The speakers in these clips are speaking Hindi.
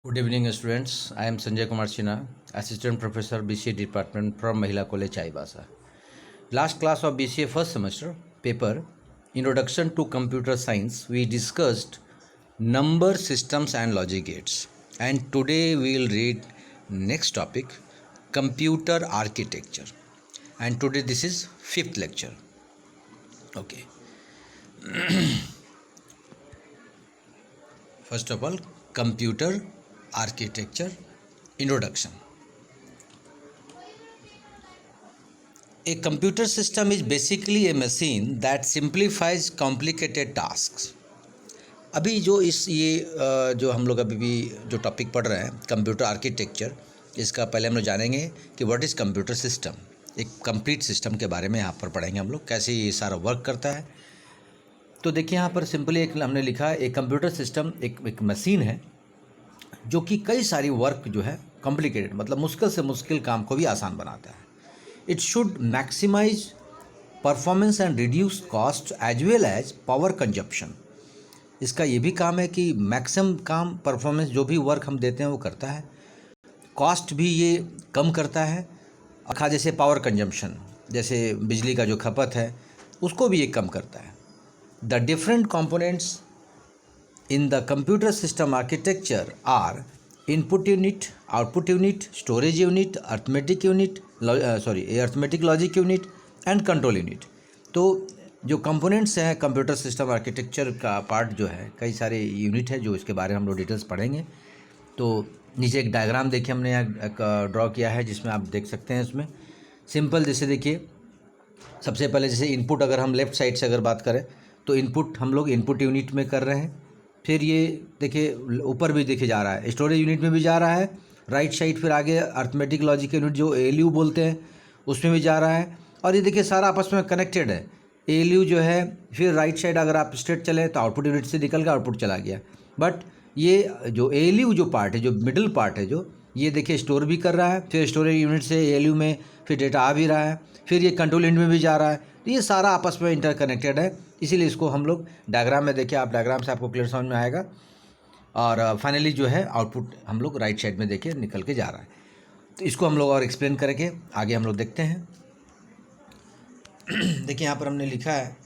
Good evening, students. I am Sanjay Kumar Sinha, Assistant Professor, BCA Department from Mahila College, Chaibasa. Last class of BCA first semester paper, Introduction to Computer Science, we discussed number systems and logic gates. And today we will read next topic, computer architecture. And today this is fifth lecture. Okay. First of all, computer architecture introduction. A computer system is basically a machine that simplifies complicated tasks. अभी जो जो हम लोग अभी भी जो टॉपिक पढ़ रहे हैं कंप्यूटर आर्किटेक्चर, इसका पहले हम लोग जानेंगे कि व्हाट इज़ कंप्यूटर सिस्टम। एक कंप्लीट सिस्टम के बारे में यहाँ पर पढ़ेंगे हम लोग, कैसे ये सारा वर्क करता है। तो देखिए यहाँ पर सिंपली एक हमने लिखा, एक कंप्यूटर सिस्टम एक मशीन है जो कि कई सारी वर्क जो है कॉम्प्लिकेटेड, मतलब मुश्किल से मुश्किल काम को भी आसान बनाता है। It should maximise performance and reduce cost as well as power consumption. इसका ये भी काम है कि मैक्सिमम काम, परफॉर्मेंस जो भी वर्क हम देते हैं वो करता है, कॉस्ट भी ये कम करता है। जैसे पावर कंजम्पशन, जैसे बिजली का जो खपत है उसको भी ये कम करता है। The different components in the computer system architecture are input unit, output unit, storage unit, arithmetic logic unit and control unit। तो जो कंपोनेंट्स हैं कंप्यूटर सिस्टम आर्किटेक्चर का पार्ट जो है, कई सारे यूनिट है जो इसके बारे में हम लोग डिटेल्स पढ़ेंगे। तो नीचे एक डायग्राम देखिए हमने यहाँ ड्रॉ किया है, जिसमें आप देख सकते हैं इसमें सिंपल। जैसे देखिए सबसे पहले जैसे इनपुट, अगर हम लेफ़्ट साइड से अगर बात करें तो इनपुट हम लोग इनपुट यूनिट में कर रहे हैं। फिर ये देखिए ऊपर भी देखे जा रहा है, स्टोरेज यूनिट में भी जा रहा है, राइट साइड फिर आगे अर्थमेटिक लॉजिक यूनिट जो ALU बोलते हैं उसमें भी जा रहा है। और ये देखिए सारा आपस में कनेक्टेड है। ALU जो है, फिर राइट साइड अगर आप स्ट्रेट चले तो आउटपुट यूनिट से निकल के आउटपुट चला गया। बट ये जो ALU जो पार्ट है, जो मिडिल पार्ट है, जो ये देखिए स्टोर भी कर रहा है, फिर स्टोरेज यूनिट से ALU में फिर डेटा आ भी रहा है, फिर ये कंट्रोल यूनिट में भी जा रहा है। तो ये सारा आपस में इंटरकनेक्टेड है, इसीलिए इसको हम लोग डायग्राम में देखिए, आप डायग्राम से आपको क्लियर समझ में आएगा। और फाइनली जो है आउटपुट हम लोग राइट साइड में देखिए निकल के जा रहा है। तो इसको हम लोग और एक्सप्लेन करके आगे हम लोग देखते हैं। देखिए यहाँ पर हमने लिखा है,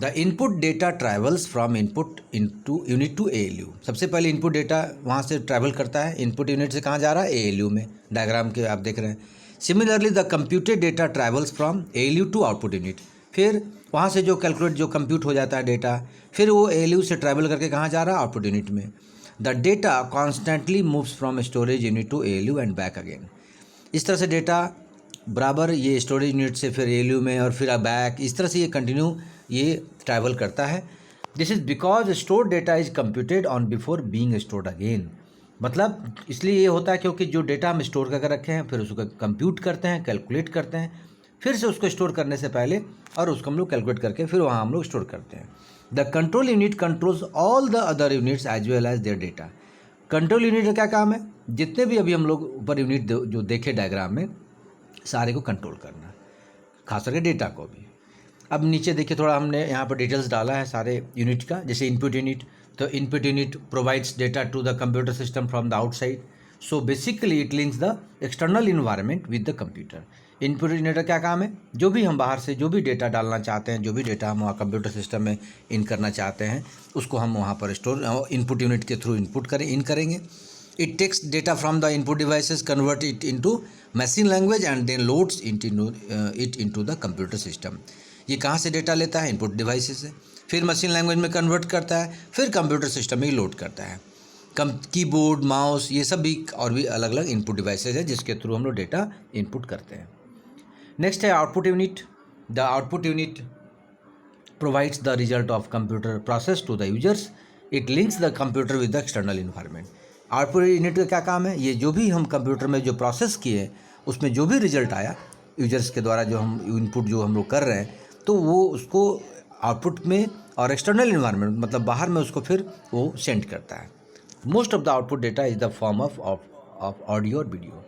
the input data travels from input into unit to ALU। सबसे पहले इनपुट डेटा वहाँ से ट्रैवल करता है, इनपुट यूनिट से कहाँ जा रहा है, ALU में। डायग्राम के आप देख रहे हैं। Similarly the computed data travels from ALU to output unit. फिर वहाँ से जो कंप्यूट हो जाता है डेटा, फिर वो ALU से ट्रैवल करके कहाँ जा रहा है, आउटपुट यूनिट में। The data constantly moves from storage unit to ALU and back again. इस तरह से डेटा बराबर ये स्टोरेज यूनिट से फिर ALU में और फिर बैक, इस तरह से ये कंटिन्यू ये ट्रैवल करता है। This is because store data is computed on before being stored again. मतलब इसलिए ये होता है क्योंकि जो डेटा हम स्टोर करके रखे हैं, फिर उसको कंप्यूट करते हैं, कैलकुलेट करते हैं, फिर से उसको स्टोर करने से पहले और उसको हम लोग कैलकुलेट करके फिर वहाँ हम लोग स्टोर करते हैं। The control unit controls all the other units as well as their data. Control unit का क्या काम है, जितने भी अभी हम लोग ऊपर यूनिट जो देखे डायग्राम में, सारे को कंट्रोल करना, खास करके डेटा को भी। अब नीचे देखिए थोड़ा हमने यहाँ पर डिटेल्स डाला है सारे यूनिट का। जैसे इनपुट यूनिट, तो input unit provides data to the computer system from the outside, so basically it links the external environment with the computer. Input unit का क्या काम है, जो भी हम बाहर से जो भी डेटा डालना चाहते हैं, जो भी डेटा हम वहाँ कंप्यूटर सिस्टम में इन करना चाहते हैं, उसको हम वहाँ पर स्टोर इनपुट यूनिट के थ्रू इन करेंगे। It takes data from the input devices, convert it into machine language and then loads it into the computer system। ये कहाँ से डेटा लेता है, इनपुट डिवाइसेस से, फिर मशीन लैंग्वेज में कन्वर्ट करता है, फिर कंप्यूटर सिस्टम में लोड करता है। कीबोर्ड, माउस, ये सब भी और भी अलग अलग इनपुट डिवाइसेस है जिसके थ्रू हम लोग डेटा इनपुट करते हैं। नेक्स्ट है output unit. The output unit provides the result of computer process to the users. It links the computer with the external environment. Output unit का क्या काम है, ये जो भी हम कंप्यूटर में जो प्रोसेस किए उसमें जो भी रिजल्ट आया यूजर्स के द्वारा, जो हम इनपुट जो हम लोग कर रहे हैं, तो वो उसको आउटपुट में और एक्सटर्नल इन्वायरमेंट मतलब बाहर में उसको फिर वो सेंड करता है। Most of the output data is the form of audio और वीडियो।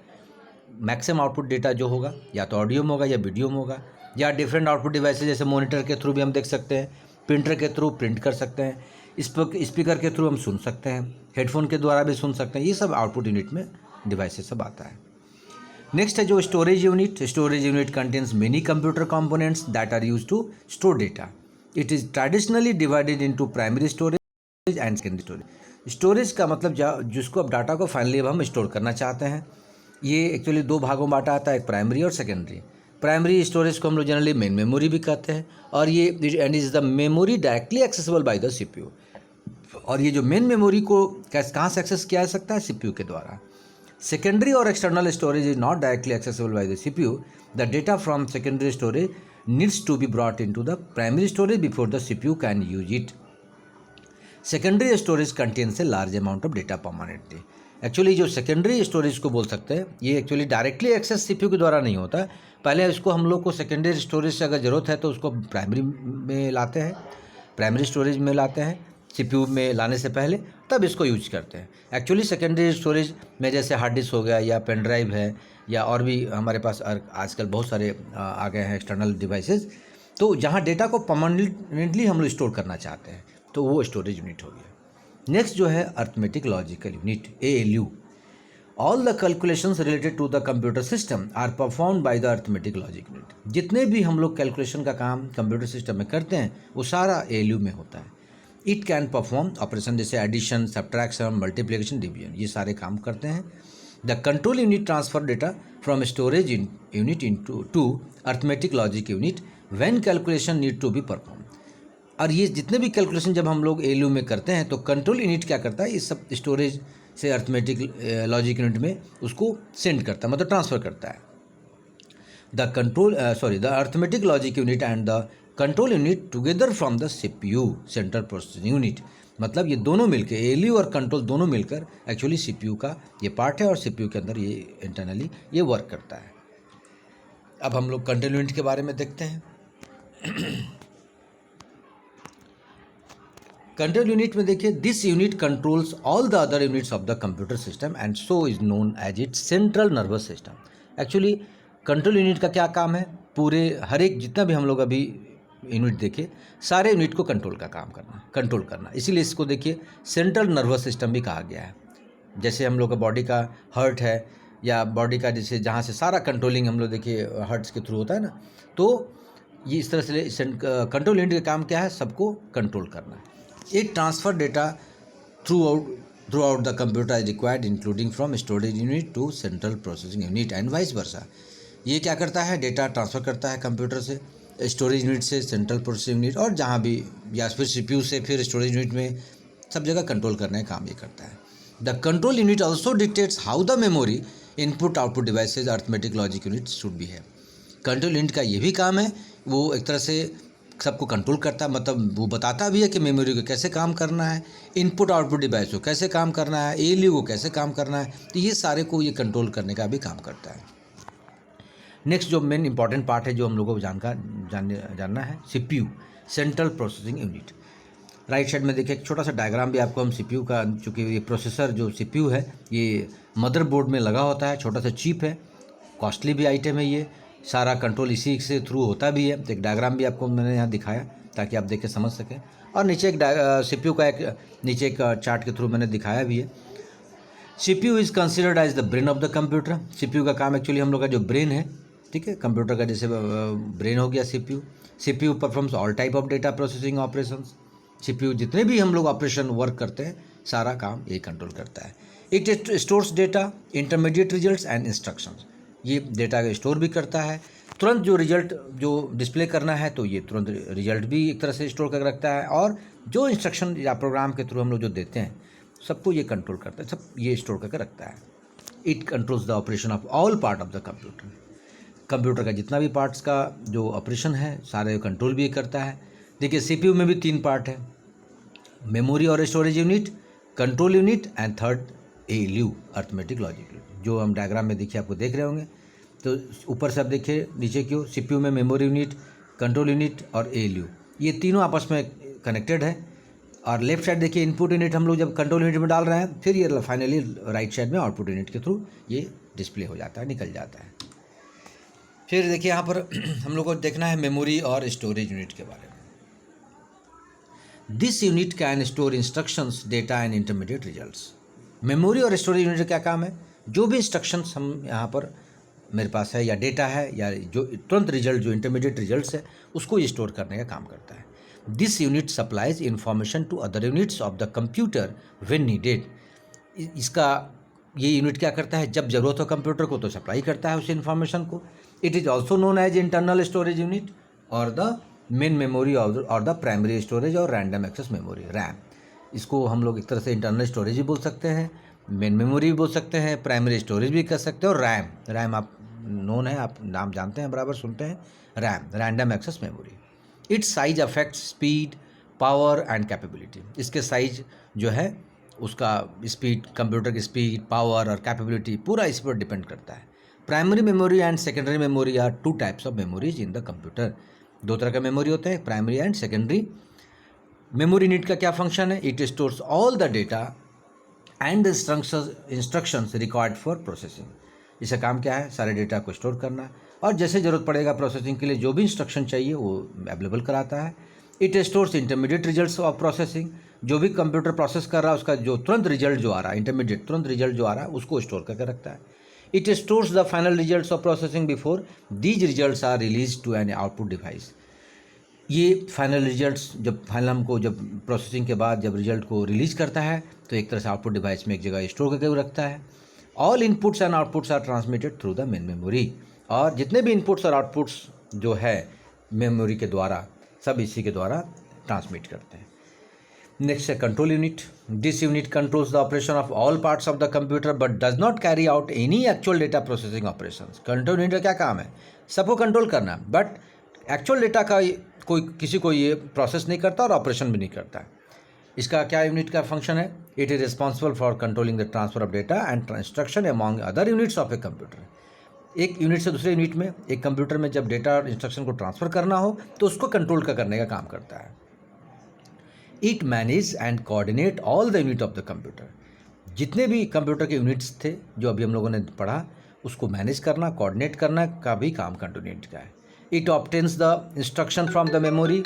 मैक्सिमम आउटपुट डेटा जो होगा या तो ऑडियो में होगा या वीडियो में होगा, या डिफरेंट आउटपुट डिवाइसेस जैसे मॉनिटर के थ्रू भी हम देख सकते हैं, प्रिंटर के थ्रू प्रिंट कर सकते हैं, स्पीकर के थ्रू हम सुन सकते हैं, हेडफोन के द्वारा भी सुन सकते हैं, ये सब आउटपुट यूनिट में डिवाइसेस सब आता है। नेक्स्ट है जो storage unit. Storage unit contains many computer components that are use to store data. It is traditionally divided into primary storage and secondary storage. Storage का मतलब जिसको अब डाटा को फाइनली अब हम स्टोर करना चाहते हैं, ये एक्चुअली दो भागों में बांटा आता है, एक प्राइमरी और सेकेंडरी। प्राइमरी स्टोरेज को हम लोग जनरली मेन मेमोरी भी कहते हैं, और ये and is the memory directly accessible by the CPU. और ये जो मेन मेमोरी को कहाँ से एक्सेस किया जा सकता है? सीपीयू के द्वारा। सेकेंडरी और external storage is not directly accessible by the CPU. The data from secondary storage needs to be brought into the primary storage before the CPU can use it. Secondary storage contains a large amount of data permanently. Actually जो सेकेंडरी स्टोरेज को बोल सकते हैं, ये एक्चुअली डायरेक्टली एक्सेस सीपीयू के द्वारा नहीं होता। पहले इसको हम लोग को सेकेंडरी स्टोरेज से अगर ज़रूरत है तो उसको प्राइमरी में लाते हैं, प्राइमरी स्टोरेज में लाते हैं सीपीयू में लाने से पहले, तब इसको यूज करते हैं। एक्चुअली सेकेंडरी स्टोरेज में जैसे हार्ड डिस्क हो गया या पेन ड्राइव है, या और भी हमारे पास आजकल बहुत सारे आ गए हैं एक्सटर्नल डिवाइसेस, तो जहाँ डेटा को परमानेंटली हम लोग स्टोर करना चाहते हैं तो वो स्टोरेज यूनिट हो गया। नेक्स्ट जो है arithmetic logical unit, ALU। All the calculations related to the computer system are performed by the arithmetic logic unit. जितने भी हम लोग कैलकुलेशन का काम कंप्यूटर सिस्टम में करते हैं वो सारा ALU में होता है। इट कैन परफॉर्म ऑपरेशन जैसे एडिशन, सब्ट्रैक्शन, मल्टीप्लिकेशन, डिवीजन, ये सारे काम करते हैं। The control unit transfer data from storage unit to arithmetic logic unit when calculation need to be perform. और ये जितने भी कैलकुलेशन जब हम लोग ALU में करते हैं तो कंट्रोल यूनिट क्या करता है, इस सब स्टोरेज से अर्थमेटिक लॉजिक यूनिट में उसको सेंड करता है, मतलब ट्रांसफ़र करता है। The arithmetic logic unit and the control unit together from the CPU central processing unit. मतलब ये दोनों मिलकर, ALU और कंट्रोल दोनों मिलकर एक्चुअली CPU का ये पार्ट है, और CPU के अंदर ये इंटरनली ये वर्क करता है। अब हम लोग कंट्रोल यूनिट के बारे में देखते हैं। कंट्रोल यूनिट में देखिए, this unit controls all the other units of the computer system and so is known as its central nervous system. Actually control unit का क्या काम है? पूरे हर एक जितना भी हम लोग अभी यूनिट देखे, सारे यूनिट को कंट्रोल करना। इसीलिए इसको देखिए सेंट्रल नर्वस सिस्टम भी कहा गया है। जैसे हम लोग का बॉडी का हार्ट है, या बॉडी का जैसे जहाँ से सारा कंट्रोलिंग हम लोग देखिए हार्ट्स के थ्रू होता है ना, तो ये इस तरह से कंट्रोल यूनिट का काम क्या है? सबको कंट्रोल करना है। It transfer data throughout the computer as required, including from storage unit to central processing unit and vice versa। ये क्या करता है? डेटा ट्रांसफ़र करता है कंप्यूटर से, स्टोरेज यूनिट से सेंट्रल प्रोसेसिंग यूनिट, और जहाँ भी, या फिर CPU से फिर स्टोरेज यूनिट में, सब जगह कंट्रोल करने का काम ये करता है। The control unit also dictates how the memory input output devices arithmetic logic unit should be है। कंट्रोल यूनिट का ये भी काम है, वो एक तरह से सबको कंट्रोल करता है, मतलब वो बताता भी है कि मेमोरी को कैसे काम करना है, इनपुट आउटपुट डिवाइस को कैसे काम करना है, ALU को कैसे काम करना है, तो ये सारे को ये कंट्रोल करने का भी काम करता है। नेक्स्ट जो मेन इंपॉर्टेंट पार्ट है जो हम लोगों को जानना है, CPU central processing unit. Right side में देखिए एक छोटा सा डायग्राम भी आपको हम CPU का, चूँकि ये प्रोसेसर जो CPU है ये मदरबोर्ड में लगा होता है, छोटा सा चिप है, कॉस्टली भी आइटम है, ये सारा कंट्रोल इसी से थ्रू होता भी है। तो एक डायग्राम भी आपको मैंने यहाँ दिखाया ताकि आप देख के समझ सकें, और नीचे एक CPU का नीचे एक चार्ट के थ्रू मैंने दिखाया भी है। CPU is considered as the brain of the computer. CPU का काम एक्चुअली हम लोग का जो ब्रेन है, ठीक है, कंप्यूटर का जैसे ब्रेन हो गया CPU performs all type of data processing operations. CPU जितने भी हम लोग ऑपरेशन वर्क करते हैं सारा काम ये कंट्रोल करता है। It stores data, intermediate results and instructions. ये डेटा का स्टोर भी करता है, तुरंत जो रिजल्ट जो डिस्प्ले करना है तो ये तुरंत रिजल्ट भी एक तरह से स्टोर कर रखता है, और जो इंस्ट्रक्शन या प्रोग्राम के थ्रू हम लोग जो देते हैं सबको ये कंट्रोल करता है, सब ये स्टोर करके रखता है। It controls the operation of all part of the computer. Computer का जितना भी पार्ट्स का जो ऑपरेशन है सारे कंट्रोल भी करता है। देखिए CPU में भी 3 पार्ट है, मेमोरी और storage unit, control unit and third ALU arithmetic logic unit, जो हम डायग्राम में देखिए आपको देख रहे होंगे। तो ऊपर से आप देखिए नीचे की ओर CPU में मेमोरी यूनिट, कंट्रोल यूनिट और ALU, ये तीनों आपस में कनेक्टेड है। और लेफ्ट साइड देखिए इनपुट यूनिट हम लोग जब कंट्रोल यूनिट में डाल रहे हैं, फिर ये फाइनली राइट साइड में आउटपुट यूनिट के थ्रू ये डिस्प्ले हो जाता है, निकल जाता है। फिर देखिए यहाँ पर हम लोग को देखना है मेमोरी और स्टोरेज यूनिट के बारे में। This unit can store instructions, data and intermediate results. Memory और स्टोरेज यूनिट का क्या काम है? जो भी इंस्ट्रक्शंस हम यहाँ पर मेरे पास है या डेटा है या जो तुरंत रिजल्ट, जो इंटरमीडिएट रिजल्ट्स है, उसको स्टोर करने का काम करता है। This unit supplies information to other units of the computer when needed. इसका ये यूनिट क्या करता है? जब ज़रूरत हो कंप्यूटर को तो सप्लाई करता है उस इन्फॉर्मेशन को। It is also known as internal storage unit और द मेन मेमोरी और द प्राइमरी स्टोरेज और रैंडम एक्सेस मेमोरी, रैम। इसको हम लोग एक तरह से इंटरनल स्टोरेज भी बोल सकते हैं, मेन मेमोरी भी बोल सकते हैं, प्राइमरी स्टोरेज भी कर सकते हैं, और रैम आप नोन है, आप नाम जानते हैं, बराबर सुनते हैं, RAM, random access memory. Its size affects speed, power and capability. इसके साइज जो है उसका स्पीड, कंप्यूटर की स्पीड, पावर और कैपेबिलिटी पूरा इस पर डिपेंड करता है। Primary memory and secondary memory are two types of memories in the computer. दो तरह का मेमोरी होते हैं, primary and secondary. Memory unit का क्या फंक्शन है? It stores all the data and instructions required for processing. इसका काम क्या है? सारे डेटा को स्टोर करना और जैसे ज़रूरत पड़ेगा प्रोसेसिंग के लिए जो भी इंस्ट्रक्शन चाहिए वो अवेलेबल कराता है। It stores intermediate results of processing. जो भी कंप्यूटर प्रोसेस कर रहा है उसका जो तुरंत रिजल्ट जो आ रहा है, इंटरमीडिएट तुरंत रिजल्ट जो आ रहा है, उसको स्टोर करके रखता है। It stores the final results of processing before these results are release to an output device. ये फाइनल रिजल्ट्स जब प्रोसेसिंग के बाद जब रिजल्ट को रिलीज करता है तो एक तरह से आउटपुट डिवाइस में एक जगह स्टोर करके रखता है। All inputs and outputs are transmitted through the main memory. और जितने भी इनपुट्स और आउटपुट्स जो है मेमोरी के द्वारा, सब इसी के द्वारा ट्रांसमिट करते हैं। नेक्स्ट है control unit. This unit controls the operation of all parts of the computer but does not carry out any actual data processing operations. Control unit का क्या काम है? सबको कंट्रोल करना, बट एक्चुअल डेटा का किसी को ये प्रोसेस नहीं करता और ऑपरेशन भी नहीं करता है। इसका क्या यूनिट का फंक्शन है? It is responsible for controlling the transfer of data and instruction among other units of a computer. एक यूनिट से दूसरे यूनिट में, एक कंप्यूटर में जब डेटा और इंस्ट्रक्शन को ट्रांसफर करना हो तो उसको कंट्रोल करने का काम करता है। It manage and coordinate all the unit of the computer. जितने भी कंप्यूटर के यूनिट्स थे जो अभी हम लोगों ने पढ़ा, उसको मैनेज करना, कोऑर्डिनेट करना का भी काम कंट्रोल यूनिट का है। It obtains the instruction from the memory,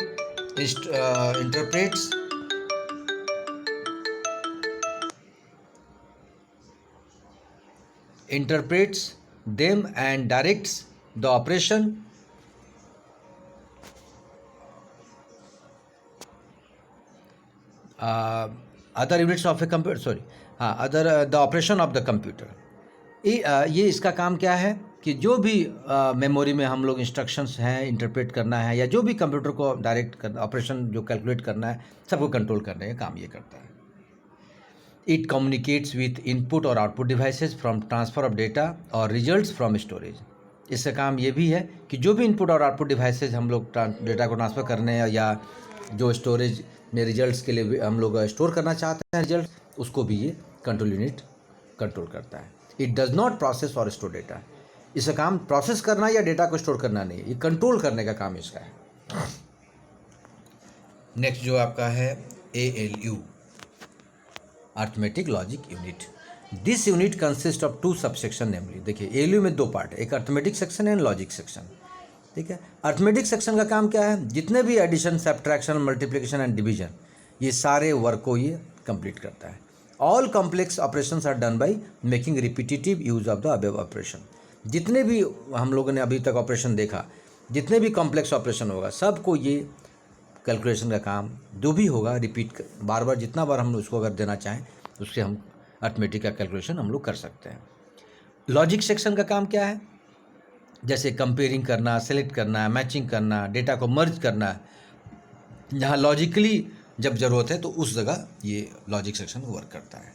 interprets them and directs the operation other units of a computer, the operation of the computer। ये इसका काम क्या है कि जो भी मेमोरी में हम लोग इंस्ट्रक्शंस हैं इंटरप्रेट करना है या जो भी कंप्यूटर को डायरेक्ट करना, ऑपरेशन जो कैलकुलेट करना है, सबको कंट्रोल करने का काम ये करता है। It communicates with input और output devices from transfer of data और results from storage। इसका काम ये भी है कि जो भी इनपुट और आउटपुट डिवाइसेज हम लोग डेटा को ट्रांसफ़र करने या जो स्टोरेज में रिजल्ट्स के लिए हम लोग स्टोर करना चाहते हैं रिजल्ट, उसको भी ये कंट्रोल यूनिट कंट्रोल करता है। इट डज नॉट प्रोसेस और स्टोर डेटा। इसका काम प्रोसेस करना या डेटा को स्टोर करना नहीं है, ये कंट्रोल करने का काम इसका है। नेक्स्ट जो आपका है ALU, arithmetic logic unit. This unit consist of 2 subsection namely. देखिए ALU में 2 पार्ट है, एक arithmetic section and logic section. ठीक है, अर्थमेटिक सेक्शन का काम क्या है? जितने भी addition, subtraction, multiplication and division, ये सारे वर्क को ये कंप्लीट करता है। All complex operations are done by making repetitive use of the above operation. जितने भी हम लोगों ने अभी तक ऑपरेशन देखा, जितने भी कॉम्प्लेक्स ऑपरेशन होगा, सबको ये कैलकुलेशन का काम जो भी होगा रिपीट बार बार, जितना बार हम उसको अगर देना चाहें उससे हम अर्थमेटिक का कैलकुलेशन हम लोग कर सकते हैं। लॉजिक सेक्शन का काम क्या है? जैसे कंपेयरिंग करना, सेलेक्ट करना, मैचिंग करना, डेटा को मर्ज करना, जहाँ लॉजिकली जब ज़रूरत है तो उस जगह ये लॉजिक सेक्शन वर्क करता है।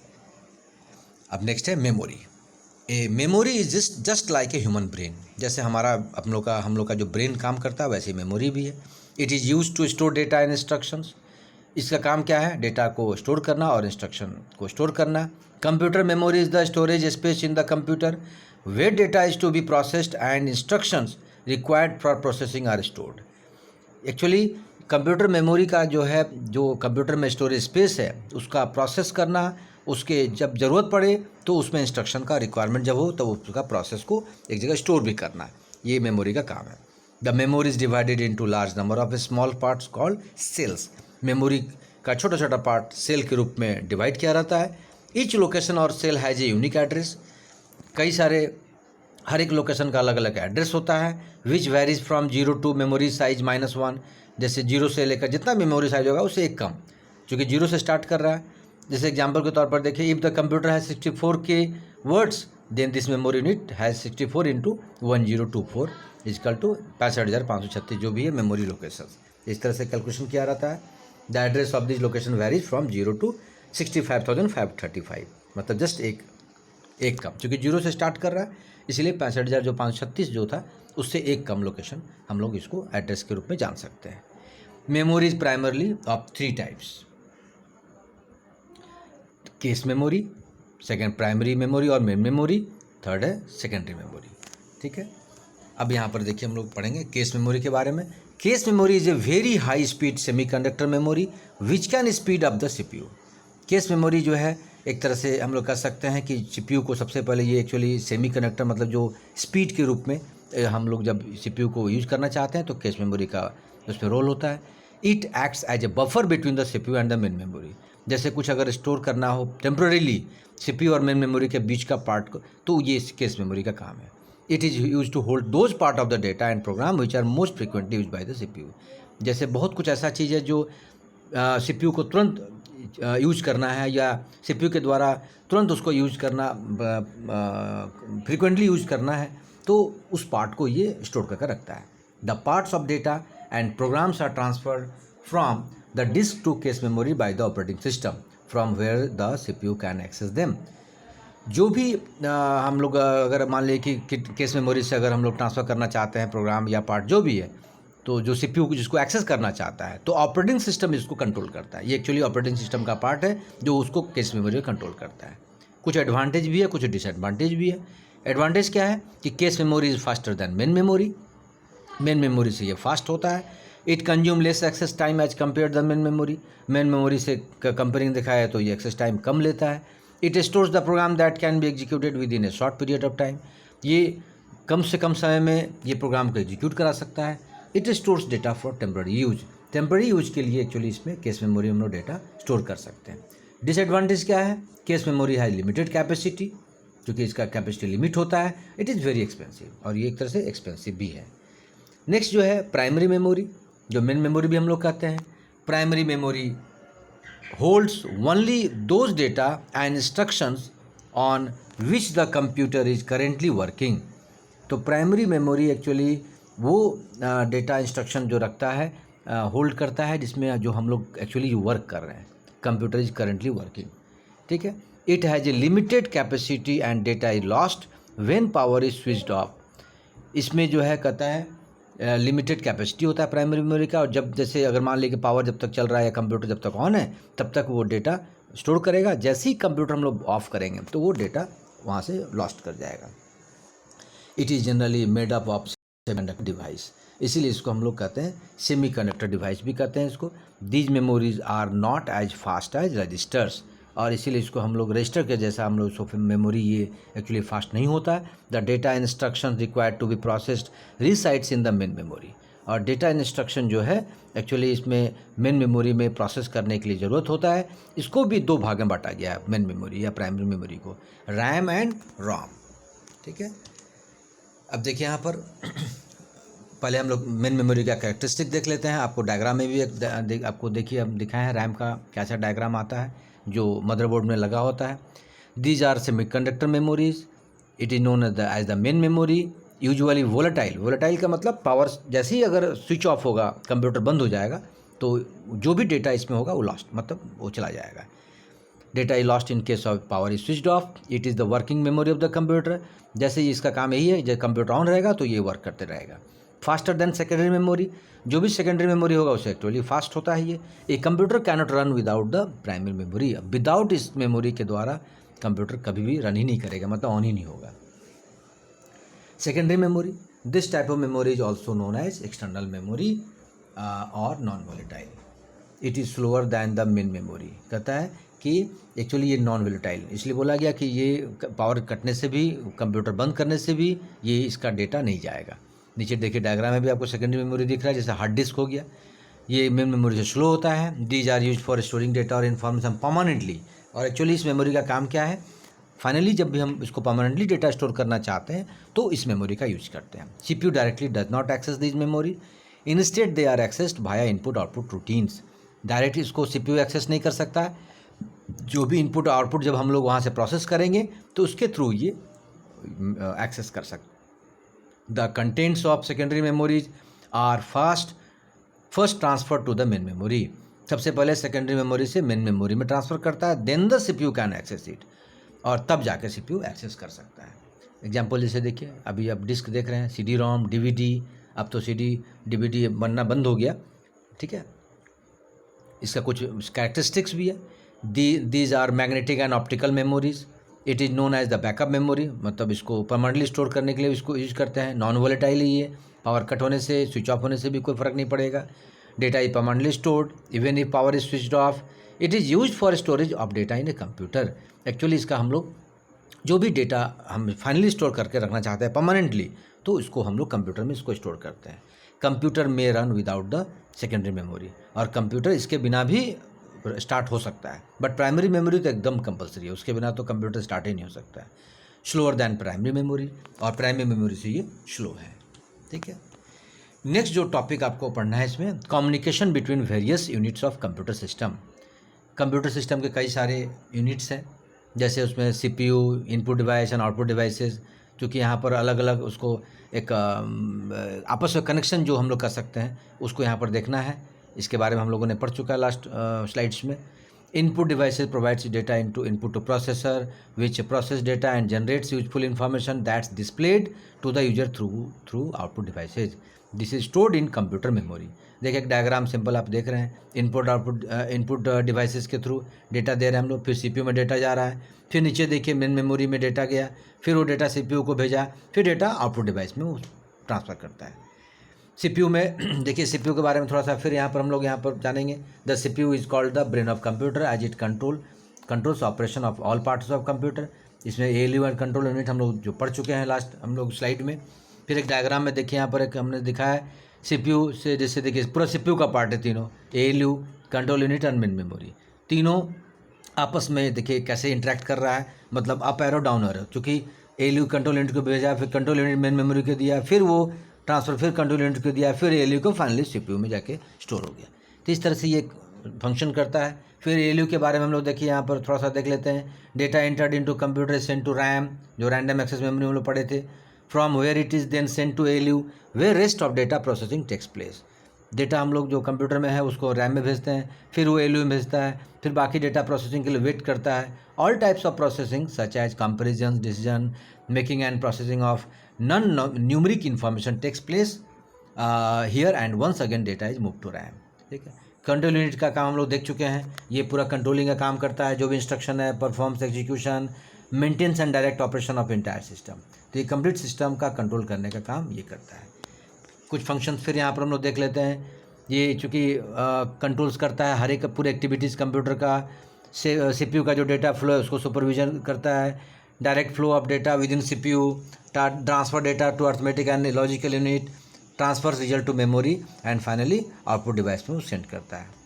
अब नेक्स्ट है memory. A memory is just like a human brain. जैसे हमारा हम लोग का जो ब्रेन काम करता है वैसे मेमोरी भी है। It is use to store data and instructions. इसका काम क्या है? डेटा को स्टोर करना और इंस्ट्रक्शन को स्टोर करना। Computer memory is the storage space in the computer where data is to be processed and instructions required for processing are stored. Actually computer memory का जो है, जो कंप्यूटर में स्टोरेज स्पेस है, उसका प्रोसेस करना, उसके जब ज़रूरत पड़े तो उसमें इंस्ट्रक्शन का रिक्वायरमेंट जब हो तो उसका प्रोसेस को एक जगह स्टोर भी करना, ये मेमोरी का काम है। The memory is divided into large number of small parts called cells. Memory का छोटा छोटा पार्ट सेल के रूप में डिवाइड किया रहता है। ईच लोकेशन और cell has a unique address, कई सारे हर एक लोकेशन का अलग अलग एड्रेस होता है। Which varies from 0 to memory size -1, जैसे 0 से लेकर जितना मेमोरी साइज होगा उससे एक कम, क्योंकि 0 से स्टार्ट कर रहा है। जैसे एग्जांपल के तौर पर देखिए, if the computer has 64K words then this memory unit has 64 × 1024 is equal to 65,536 जो भी है मेमोरी लोकेशन। इस तरह से कैलकुलेशन किया रहता है। The address of this location varies from 0 to 65,535, मतलब जस्ट एक कम, क्योंकि 0 से स्टार्ट कर रहा है इसलिए 65,536 जो था उससे एक कम लोकेशन हम लोग इसको एड्रेस के रूप में जान सकते हैं। Memory is primarily of 3 types, case memory, second primary memory और मेन मेमोरी, थर्ड है सेकेंडरी मेमोरी। ठीक है, अब यहाँ पर देखिए हम लोग पढ़ेंगे केस मेमोरी के बारे में। Case memory is a very high speed semiconductor memory which can speed up the CPU. Case memory जो है एक तरह से हम लोग कह सकते हैं कि सीपीयू को सबसे पहले ये एक्चुअली सेमीकंडक्टर मतलब जो स्पीड के रूप में हम लोग जब सीपीयू को यूज करना चाहते हैं तो केस मेमोरी का उसमें रोल होता है। It acts as a buffer between the CPU and the main memory. जैसे कुछ अगर स्टोर करना हो टेम्परेरीली सीपीयू और मेन मेमोरी के बीच का पार्ट को, तो ये केस मेमोरी का काम है। It is use to hold those part of the data and program which are most frequently use by the CPU. जैसे बहुत कुछ ऐसा चीज़ है जो सीपीयू को तुरंत यूज करना है या सीपीयू के द्वारा तुरंत उसको यूज करना, फ्रिक्वेंटली यूज करना है, तो उस पार्ट को ये स्टोर करके रखता है। The parts of data and programs are transferred from the disk to cache memory by the operating system from where the CPU can access them. जो भी हम लोग अगर मान लें कि केस मेमोरी से अगर हम लोग ट्रांसफ़र करना चाहते हैं प्रोग्राम या पार्ट जो भी है, तो जो सीपीयू जिसको एक्सेस करना चाहता है तो ऑपरेटिंग सिस्टम इसको कंट्रोल करता है। ये एक्चुअली ऑपरेटिंग सिस्टम का पार्ट है जो उसको केस मेमोरी कंट्रोल करता है। कुछ एडवांटेज भी है, कुछ डिसएडवांटेज भी है। एडवांटेज क्या है कि cache memory is faster than main memory. Main memory से ये फास्ट होता है। It consume less access time as compare the main memory. Main memory से कंपेयरिंग देखा है तो ये एक्सेस टाइम कम लेता है। It stores the program that can be executed within a short period of time. ये कम से कम समय में ये प्रोग्राम को एग्जीक्यूट करा सकता है। It stores data for temporary use. Temporary use के लिए एक्चुअली इसमें केस मेमोरी हम लोग डेटा स्टोर कर सकते हैं। डिसएडवांटेज क्या है? केस मेमोरी है लिमिटेड कैपेसिटी, क्योंकि इसका कैपेसिटी लिमिट होता है। इट इज़ वेरी एक्सपेंसिव, और ये एक तरह से एक्सपेंसिव भी है। नेक्स्ट जो है प्राइमरी मेमोरी, जो मेन मेमोरी भी हम लोग कहते हैं। Primary memory holds only those data and instructions on which the computer is currently working. तो प्राइमरी मेमोरी एक्चुअली वो डेटा इंस्ट्रक्शन जो रखता है, होल्ड करता है, जिसमें जो हम लोग एक्चुअली वर्क कर रहे हैं, कंप्यूटर इज करेंटली वर्किंग। ठीक है। It has a limited capacity and data is lost when power is switched off. इसमें जो है कहता है लिमिटेड कैपेसिटी होता है प्राइमरी मेमोरी का, और जब जैसे अगर मान लीजिए कि पावर जब तक चल रहा है या कंप्यूटर जब तक ऑन है तब तक वो डेटा स्टोर करेगा। जैसे ही कंप्यूटर हम लोग ऑफ करेंगे तो वो डेटा वहाँ से लॉस्ट कर जाएगा। It is generally made up of semiconductor device, इसीलिए इसको हम लोग कहते हैं सेमीकंडक्टर डिवाइस भी कहते हैं इसको। These memories are not as fast as registers, और इसीलिए इसको हम लोग रजिस्टर के जैसा हम लोग सोफे मेमोरी ये एक्चुअली फास्ट नहीं होता है। The data instruction required to be processed resides in the main memory, और डेटा इंस्ट्रक्शन जो है एक्चुअली इसमें मेन मेमोरी में प्रोसेस करने के लिए ज़रूरत होता है। इसको भी दो भाग में बांटा गया है मेन मेमोरी या प्राइमरी मेमोरी को, रैम एंड रोम। ठीक है। अब देखिए यहाँ पर पहले हम लोग मेन मेमोरी का कैरेक्टरिस्टिक देख लेते हैं। आपको डायग्राम में भी आपको देखिए हम दिखाए हैं रैम का कैसा डायग्राम आता है जो मदरबोर्ड में लगा होता है। These are semiconductor memories. It is known as the main memory, usually volatile. Volatile का मतलब पावर जैसे ही अगर स्विच ऑफ होगा, कंप्यूटर बंद हो जाएगा, तो जो भी डेटा इसमें होगा वो लॉस्ट, मतलब वो चला जाएगा। Data is lost in case of power is switched off. It is the working memory of the computer. जैसे ही इसका काम यही है, जब कंप्यूटर ऑन रहेगा तो ये वर्क करते रहेगा। फास्टर देन सेकेंडरी मेमोरी, जो भी सेकेंडरी मेमोरी होगा उसे एक्चुअली फास्ट होता है ये। A computer cannot run without the primary memory. Without इस मेमोरी के द्वारा कंप्यूटर कभी भी रन ही नहीं करेगा, मतलब ऑन ही नहीं होगा। Secondary memory, this type of memory is also known as external memory और non volatile. It is slower than the main memory. कहता है कि एक्चुअली ये नॉन वोलेटाइल इसलिए बोला गया कि ये पावर कटने से भी, कंप्यूटर बंद करने से भी ये इसका डेटा नहीं जाएगा। नीचे देखिए डायग्राम में भी आपको सेकेंडरी मेमोरी दिख रहा है, जैसे हार्ड डिस्क हो गया। ये मेन मेमोरी से स्लो होता है। These are use for storing data और इन्फॉर्मेशन परमानेंटली। और एक्चुअली इस मेमोरी का काम क्या है, फाइनली जब भी हम इसको परमानेंटली डेटा स्टोर करना चाहते हैं तो इस मेमोरी का यूज करते हैं। CPU directly does not access this memory, instead they are accessed via input output routines. Direct इसको CPU एक्सेस नहीं कर सकता है, जो भी इनपुट आउटपुट जब हम लोग वहाँ से प्रोसेस करेंगे तो उसके थ्रू ये एक्सेस कर सकते। The contents of secondary memories are first transfer to the main memory. सबसे पहले सेकेंडरी मेमोरी से मेन मेमोरी में ट्रांसफ़र करता है, then the CPU can access it, और तब जाकर CPU एक्सेस कर सकता है। एग्जाम्पल जैसे देखिए, अभी आप डिस्क देख रहे हैं, CD-ROM, DVD, अब तो CD DVD बनना बंद हो गया, ठीक है। इसका कुछ कैरेक्टरिस्टिक्स भी है। These are magnetic and optical memories. It is known as the backup memory, मतलब इसको परमानेंटली स्टोर करने के लिए इसको यूज करते हैं। नॉन वोलेटाइल ही है, पावर कट होने से, स्विच ऑफ होने से भी कोई फ़र्क नहीं पड़ेगा। Data is permanently stored even if power is switched off. It is use for storage of data in a computer. Actually इसका हम लोग जो भी डेटा हम फाइनली स्टोर करके रखना चाहते हैं परमानेंटली, तो इसको हम लोग कंप्यूटर में इसको स्टोर करते हैं। कंप्यूटर में run without the secondary memory, और कंप्यूटर इसके बिना भी स्टार्ट हो सकता है, बट प्राइमरी मेमोरी तो एकदम कंपलसरी है, उसके बिना तो कंप्यूटर स्टार्ट ही नहीं हो सकता है। स्लोअर दैन प्राइमरी मेमोरी, और प्राइमरी मेमोरी से ये स्लो है, ठीक है। नेक्स्ट जो टॉपिक आपको पढ़ना है इसमें, communication between various units of computer system. Computer system के कई सारे यूनिट्स हैं, जैसे उसमें CPU, input device and output devices, क्योंकि यहाँ पर अलग अलग उसको एक आपस में कनेक्शन जो हम लोग कर सकते हैं उसको यहाँ पर देखना है। इसके बारे में हम लोगों ने पढ़ चुका है लास्ट स्लाइड्स में। Input devices provides data input to processor which process data and generates useful information that's displayed to the user through output devices. This is stored in computer memory. देखिए एक डायग्राम सिंपल आप देख रहे हैं, इनपुट डिवाइसेस के थ्रू डेटा दे रहे हैं हम लोग, फिर CPU में डेटा जा रहा है, फिर नीचे देखिए मेन मेमोरी में डेटा गया, फिर वो डेटा CPU को भेजा, फिर डेटा आउटपुट डिवाइस में वो ट्रांसफ़र करता है। CPU में देखिए CPU के बारे में थोड़ा सा फिर यहाँ पर हम लोग यहाँ पर जानेंगे। The CPU is called the brain of computer as it controls operation of all parts of computer. इसमें ALU एंड कंट्रोल यूनिट हम लोग जो पढ़ चुके हैं लास्ट हम लोग स्लाइड में। फिर एक डायग्राम में देखिए यहाँ पर एक हमने दिखाया है CPU से, जैसे देखिए पूरा CPU का पार्ट है तीनों, ALU, control unit and main memory, तीनों आपस में देखिए कैसे इंटरेक्ट कर रहा है, मतलब अप एरो डाउन एरो, क्योंकि ALU कंट्रोल यूनिट को भेजा, फिर कंट्रोल यूनिट मेन मेमोरी को दिया, फिर वो ट्रांसफ़र फिर कंट्रोल यूनिट को दिया, फिर ALU को फाइनली CPU में जाके स्टोर हो गया। तो इस तरह से ये फंक्शन करता है। फिर ALU के बारे में हम लोग देखिए यहाँ पर थोड़ा सा देख लेते हैं। Data entered into computer send to RAM, जो रैंडम एक्सेस मेमोरी हम लोग पढ़े थे, from where it is then send to ALU where rest of data processing takes place. Data हम लोग जो कंप्यूटर में है उसको रैम में भेजते हैं, फिर वो ALU में भेजता है, फिर बाकी डेटा प्रोसेसिंग के लिए वेट करता है। All types of processing such as comparison, decision making and processing of non numeric information takes place here and once again data is move to RAM, ठीक है। कंट्रोल यूनिट का काम हम लोग देख चुके हैं, ये पूरा कंट्रोलिंग का काम करता है, जो भी इंस्ट्रक्शन है, performs execution, maintenance and direct operation of entire system. तो ये कंप्लीट सिस्टम का कंट्रोल करने का काम ये करता है। कुछ फंक्शन फिर यहाँ पर हम लोग देख लेते हैं। ये चूँकि कंट्रोल्स करता है हर एक पूरे एक्टिविटीज़ कंप्यूटर का, CPU का जो डेटा फ्लो है उसको सुपरविजन करता है, direct flow of data within CPU, transfer data to arithmetic and logical unit, transfer result to memory, and finally output device में वो सेंड करता है।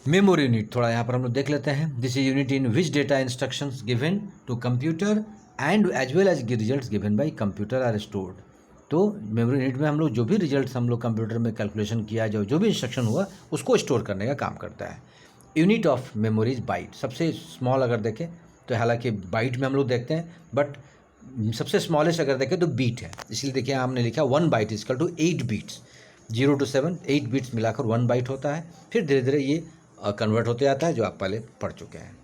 मेमोरी यूनिट थोड़ा यहाँ पर हम लोग देख लेते हैं। This is unit in which data instructions given to computer and as well as results given by computer are stored. तो मेमोरी यूनिट में हम लोग जो भी रिजल्ट्स हम लोग कंप्यूटर में कैलकुलेशन किया, जो भी इंस्ट्रक्शन हुआ उसको स्टोर करने का काम करता है। Unit of memory is byte. सबसे स्मॉल अगर देखें तो हालांकि बाइट में हम लोग देखते हैं, बट सबसे स्मॉलेस्ट अगर देखें तो बीट है, इसलिए देखिए हमने लिखा 1 byte is equal to 8 bits, 0 to 7 8 bits मिलाकर 1 बाइट होता है। फिर धीरे धीरे ये कन्वर्ट होते जाता है, जो आप पहले पढ़ चुके हैं।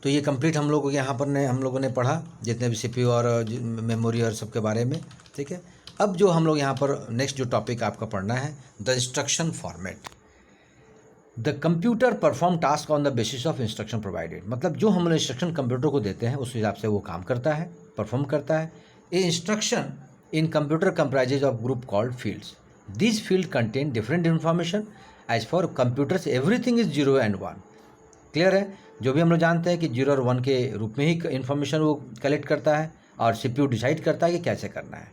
तो ये कंप्लीट हम लोगों के यहाँ पर हम लोगों ने पढ़ा जितने भी CPU और मेमोरी और सबके बारे में, ठीक है। अब जो हम लोग यहाँ पर नेक्स्ट जो टॉपिक आपका पढ़ना है, the instruction format. The computer perform task on the basis of instruction provided, मतलब जो हम लोग इंस्ट्रक्शन कंप्यूटर को देते हैं उस हिसाब से वो काम करता है, परफॉर्म करता है। A instruction in computer comprises of group called fields. This field contain different information. As for computers everything is 0 and 1। Clear है, जो भी हम लोग जानते हैं कि 0 और 1 के रूप में ही इन्फॉर्मेशन वो कलेक्ट करता है, और CPU डिसाइड करता है कि कैसे करना है।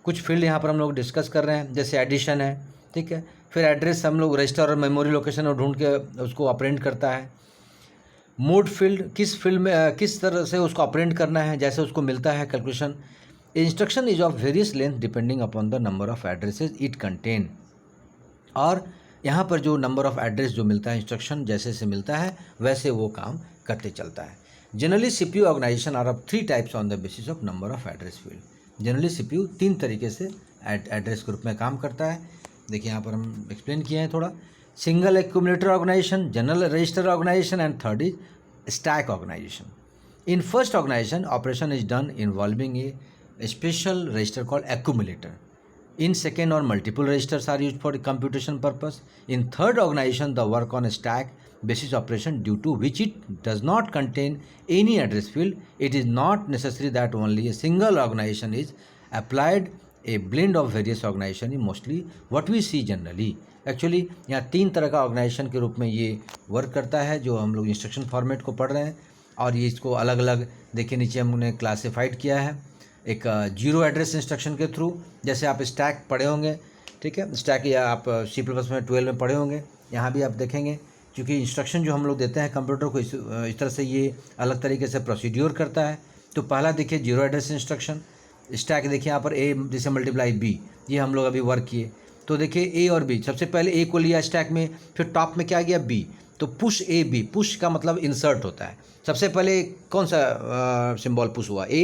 कुछ फील्ड यहाँ पर हम लोग डिस्कस कर रहे हैं, जैसे एडिशन है, ठीक है। फिर एड्रेस हम लोग रजिस्टर और मेमोरी लोकेशन और ढूंढ के उसको ऑपरेंड करता है। मोड फील्ड, किस फील्ड में किस तरह से उसको ऑपरेंड करना है, जैसे उसको मिलता है calculation. Instruction is of various length depending upon the number of addresses it contain. और यहाँ पर जो नंबर ऑफ एड्रेस जो मिलता है इंस्ट्रक्शन जैसे से मिलता है वैसे वो काम करते चलता है। Generally CPU organization are of 3 types on the basis of number of address field. Generally CPU 3 तरीके से एड्रेस ग्रुप में काम करता है। देखिए यहाँ पर हम एक्सप्लेन किए हैं थोड़ा। Single accumulator organization, general register organization and third is stack organization. In first organization operation is done involving a special register called accumulator. In second or multiple registers are used for computation purpose. In third organization, the work on a stack basis operation due to which it does not contain any address field. It is not necessary that only a single organization is applied. A blend of various organization is mostly what we see generally. Actually यहाँ 3 तरह का ऑर्गेनाइजेशन के रूप में ये वर्क करता है जो हम लोग इंस्ट्रक्शन फॉर्मेट को पढ़ रहे हैं। और ये इसको अलग अलग देखिए नीचे हमने क्लासिफाइड किया है। एक जीरो एड्रेस इंस्ट्रक्शन के थ्रू, जैसे आप स्टैक पढ़े होंगे, ठीक है, स्टैक या आप C++ में 12 में पढ़े होंगे, यहाँ भी आप देखेंगे। क्योंकि इंस्ट्रक्शन जो हम लोग देते हैं कंप्यूटर को इस तरह से ये अलग तरीके से प्रोसीड्योर करता है। तो पहला देखिए जीरो एड्रेस इंस्ट्रक्शन। स्टैक देखिए यहाँ पर A जैसे मल्टीप्लाई B, ये हम लोग अभी वर्क किए। तो देखिए A और B, सबसे पहले A को लिया स्टैक में, फिर टॉप में क्या गया B, तो पुश A B, पुश का मतलब इंसर्ट होता है। सबसे पहले कौन सा सिंबल पुश हुआ A,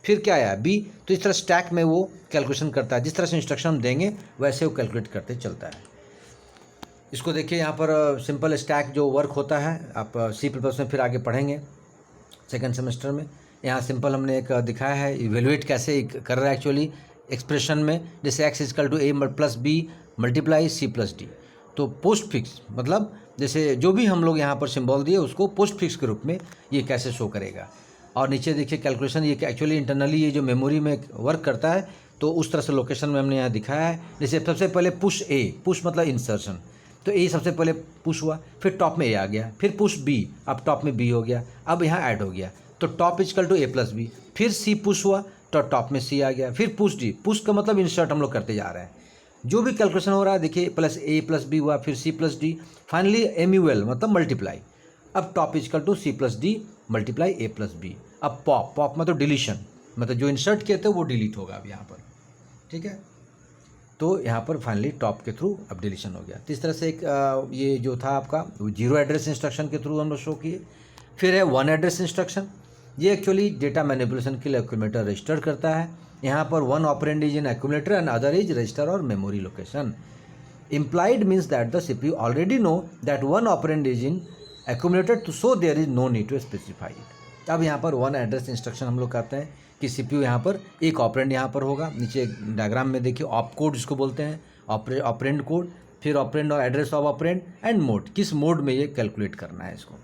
फिर क्या आया B। तो इस तरह स्टैक में वो कैलकुलेशन करता है, जिस तरह से इंस्ट्रक्शन हम देंगे वैसे वो कैलकुलेट करते चलता है। इसको देखिए यहाँ पर सिंपल स्टैक जो वर्क होता है आप C++ में फिर आगे पढ़ेंगे सेकंड सेमेस्टर में। यहाँ सिंपल हमने एक दिखाया है इवेलुएट कैसे कर रहा है एक्चुअली एक्सप्रेशन में, जैसे x equal to A plus B multiply C plus D। तो पोस्ट फिक्स मतलब जैसे जो भी हम लोग यहाँ पर सिंबल दिए उसको पोस्ट फिक्स के रूप में ये कैसे शो करेगा। और नीचे देखिए कैलकुलेशन, ये एक्चुअली इंटरनली ये जो मेमोरी में वर्क करता है तो उस तरह से लोकेशन में हमने यहाँ दिखाया है। जैसे सबसे पहले पुश A, पुश मतलब इंसर्शन, तो A सबसे पहले पुश हुआ, फिर टॉप में A आ गया, फिर पुश B, अब टॉप में B हो गया, अब यहाँ ऐड हो गया, तो top equal to A plus B, फिर C पुश हुआ तो टॉप में C आ गया, फिर पुश D, पुश का मतलब इंसर्ट हम लोग करते जा रहे हैं। जो भी कैलकुलेशन हो रहा है देखिए प्लस A प्लस B हुआ, फिर C plus D, finally MUL मतलब मल्टीप्लाई, अब top equal to C plus D multiply A plus B। अब पॉप, पॉप मतलब डिलीशन, मतलब जो इंसर्ट किए थे वो डिलीट होगा अब यहाँ पर, ठीक है। तो यहाँ पर फाइनली टॉप के थ्रू अब डिलीशन हो गया। तो इस तरह से एक ये जो था आपका जीरो एड्रेस इंस्ट्रक्शन के थ्रू हम लोग शो किए। फिर है वन एड्रेस इंस्ट्रक्शन, ये एक्चुअली डेटा मैनिपुलेशन के लिए एक्यूमुलेटर रजिस्टर करता है। यहाँ पर one operand is in accumulator and other is register और memory location. Implied means that the CPU already know that one operand is in accumulated to so there is no need to specify it। अब यहाँ पर वन एड्रेस इंस्ट्रक्शन हम लोग करते हैं कि CPU यहाँ पर एक ऑपरेंड यहाँ पर होगा, नीचे डायग्राम में देखिए ऑप कोड जिसको बोलते हैं, ऑपरेंड कोड, फिर ऑपरेंड और address of operand and mode, किस मोड में ये कैलकुलेट करना है इसको।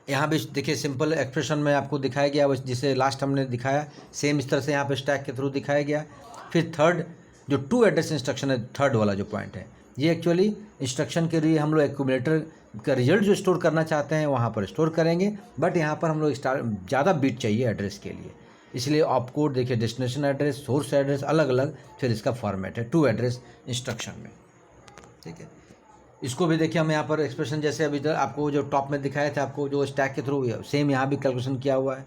यहाँ भी देखिए सिंपल एक्सप्रेशन में आपको दिखाया गया, जिसे लास्ट हमने दिखाया सेम इस तरह से यहाँ पर स्टैक के थ्रू दिखाया गया। फिर थर्ड जो टू एड्रेस इंस्ट्रक्शन है, थर्ड वाला जो पॉइंट है, ये एक्चुअली इंस्ट्रक्शन के लिए हम लोग एक्यूमुलेटर का रिजल्ट जो स्टोर करना चाहते हैं वहाँ पर स्टोर करेंगे, बट यहाँ पर हम लोग ज़्यादा बिट चाहिए एड्रेस के लिए, इसलिए ऑप कोड देखिए डेस्टिनेशन एड्रेस, सोर्स एड्रेस अलग अलग, फिर इसका फॉर्मेट है टू एड्रेस इंस्ट्रक्शन में, ठीक है। इसको भी देखिए हम यहाँ पर एक्सप्रेशन जैसे अभी तक आपको जो टॉप में दिखाए थे, आपको जो स्टैक के थ्रू सेम यहाँ भी कैलकुलेशन किया हुआ है।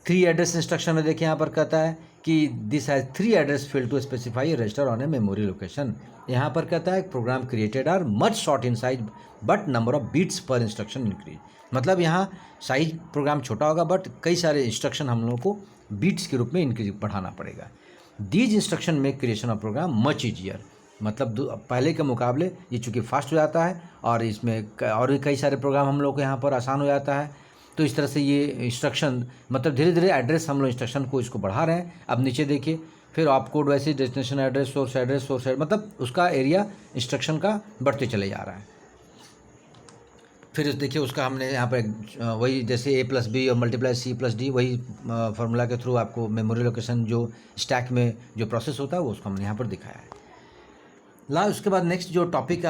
3 एड्रेस इंस्ट्रक्शन में देखिए यहाँ पर कहता है कि this has 3 address field to specify register on a memory location. यहाँ पर कहता है program created are much short in size but number of bits per instruction increase. मतलब यहाँ साइज प्रोग्राम छोटा होगा बट कई सारे इंस्ट्रक्शन हम लोगों को बीट्स के रूप में इंक्रीज बढ़ाना पड़ेगा। दीज इंस्ट्रक्शन में creation of program much easier, मतलब पहले के मुकाबले ये चूँकि फास्ट हो जाता है और इसमें और भी कई सारे प्रोग्राम हम लोग को यहाँ पर आसान हो जाता है। तो इस तरह से ये इंस्ट्रक्शन मतलब धीरे धीरे एड्रेस हम लोग इंस्ट्रक्शन को इसको बढ़ा रहे हैं। अब नीचे देखिए फिर ऑप कोड वैसे डेस्टिनेशन एड्रेस, सोर्स एड्रेस, मतलब उसका एरिया इंस्ट्रक्शन का बढ़ते चले जा रहा है। फिर देखिए उसका हमने यहाँ पर वही जैसे A प्लस B और मल्टीप्लाई C प्लस D, वही फार्मूला के थ्रू आपको मेमोरी लोकेशन जो स्टैक में जो प्रोसेस होता है वो उसको हमने यहाँ पर दिखाया है। उसके बाद नेक्स्ट जो टॉपिक